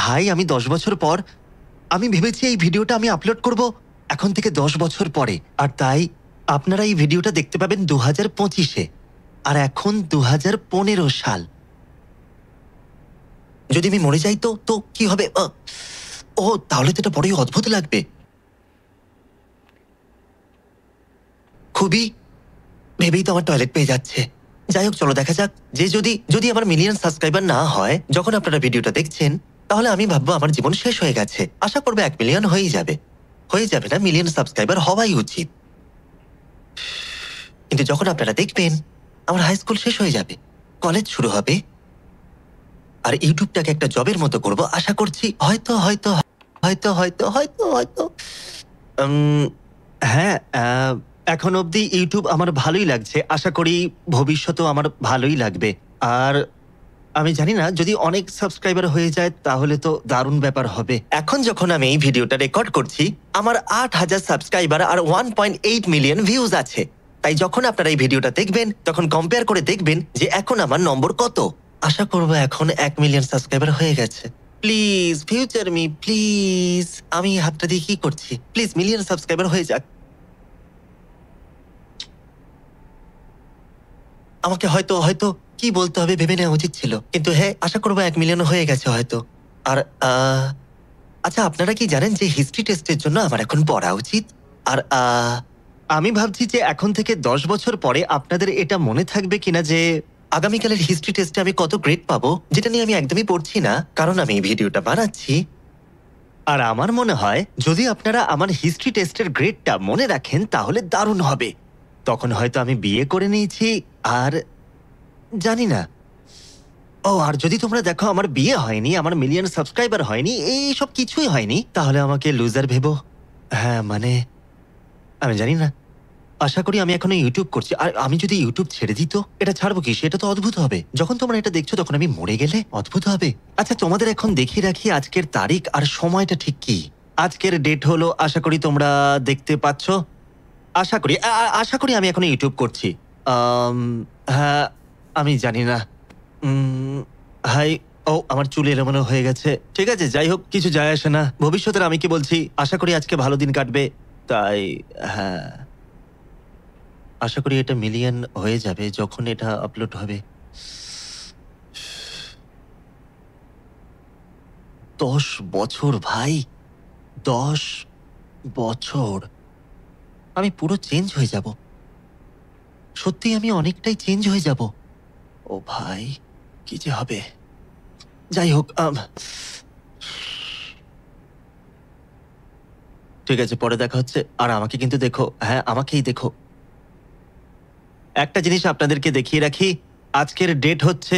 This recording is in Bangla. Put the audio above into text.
ভাই আমি 10 বছর পর আমি ভেবেছি এই ভিডিওটা আমি আপলোড করব এখন থেকে 10 বছর পরে, আর তাই আপনারা এই ভিডিওটা দেখতে পাবেন 2025-এ, আর এখন 2015 সাল। যদি আমি মরে যাই তো তো কি হবে? ও তাহলে তো এটা বড়ই অদ্ভুত লাগবে। খুবই ভেবেই তো আমার টয়লেট পেয়ে যাচ্ছে। যাই হোক, চলো দেখা যাক যে যদি যদি আমার মিলিয়ন সাবস্ক্রাইবার না হয় যখন আপনারা ভিডিওটা দেখছেন, তাহলে আমি ভাববো আমার জীবন শেষ হয়ে গেছে। আশা করবো 1 মিলিয়ন হয়ে যাবে। হয়ে যাবে না, মিলিয়ন সাবস্ক্রাইবার হওয়াই উচিত। কিন্তু যখন আপনারা দেখবেন আমার হাই স্কুল শেষ হয়ে যাবে, কলেজ শুরু হবে, আর ইউটিউবটাকে একটা জবের মতো করব আশা করছি। হয়তো হয়তো হয়তো হয়তো হয়তো হয়তো হ্যাঁ, এখন অবধি ইউটিউব আমার ভালোই লাগছে। আশা করি ভবিষ্যতেও আমার ভালোই লাগবে। আর আমি জানি না, যদি অনেক সাবস্ক্রাইবার হয়ে যায় তাহলে তো দারুণ ব্যাপার হবে। এখন যখন আমি এই ভিডিওটা রেকর্ড করছি, আমার 8,000 সাবস্ক্রাইবার আর 1.8 মিলিয়ন ভিউজ আছে। তাই যখন আপনারা এই ভিডিওটা দেখবেন তখন কম্পেয়ার করে দেখবেন যে এখন আমার নম্বর কত। আশা করবো এখন 1 মিলিয়ন সাবস্ক্রাইবার হয়ে গেছে। Please future me, please. আমি হাতটা দিয়ে কি করছি? প্লিজ মিলিয়ন সাবস্ক্রাইবার হয়ে যাক। আমাকে হয়তো হয়তো কি বলতে হবে ভেবে নেওয়া উচিত ছিল, কিন্তু হ্যাঁ, আশা করবো 1 মিলিয়ন হয়ে গেছে হয়তো। আর আচ্ছা, আপনারা কি জানেন যে হিস্ট্রি টেস্টের জন্য আমার এখন পড়া উচিত? আর আমি ভাবছি যে এখন থেকে 10 বছর পরে আপনাদের এটা মনে থাকবে কিনা যে আগামীকালের হিস্ট্রি টেস্টে আমি কত গ্রেড পাবো, যেটা নিয়ে আমি একদমই পড়ছি না, কারণ আমি এই ভিডিওটা বানাচ্ছি। আর আমার মনে হয় যদি আপনারা আমার হিস্ট্রি টেস্টের গ্রেডটা মনে রাখেন তাহলে দারুণ হবে। তখন হয়তো আমি বিয়ে করে নিয়েছি, আর জানি না। ও, আর যদি তোমরা দেখো আমার বিয়ে হয়নি, আমার মিলিয়ন সাবস্ক্রাইবার হয়নি, এই সব কিছুই হয়নি, তাহলে আমাকে লুজার ভেবো। হ্যাঁ মানে, আমি জানি না। আশা করি আমি এখনো ইউটিউব করছি, আর আমি যদি ইউটিউব ছেড়ে দিই তো এটা ছাড়বো কি? সেটা তো অদ্ভুত হবে। যখন তোমরা এটা দেখছো তখন আমি মরে গেলে অদ্ভুত হবে। আচ্ছা, তোমাদের এখন দেখিয়ে রাখি আজকের তারিখ আর সময়টা ঠিক কি। আজকের ডেট হলো, আশা করি তোমরা দেখতে পাচ্ছ। আশা করি আমি এখনো ইউটিউব করছি। হ্যাঁ, আমি জানি না। হাই। ও, আমার চুল এলোমেলো হয়ে গেছে। ঠিক আছে, যাই হোক, কিছু যায় আসে না। ভবিষ্যতের আমি কি বলছি, আশা করি আজকে ভালো দিন কাটবে। তাই হ্যাঁ, আশা করি এটা মিলিয়ন হয়ে যাবে যখন এটা আপলোড হবে। 10 বছর ভাই, 10 বছর। আমি পুরো চেঞ্জ হয়ে যাব। সত্যি আমি অনেকটাই চেঞ্জ হয়ে যাব। ও ভাই, কি যে হবে। যাই হোক, ঠিক আছে, পরে দেখা হচ্ছে। আর আমাকে কিন্তু দেখো, হ্যাঁ আমাকেই দেখো। একটা জিনিস আপনাদেরকে দেখিয়ে রাখি, আজকের ডেট হচ্ছে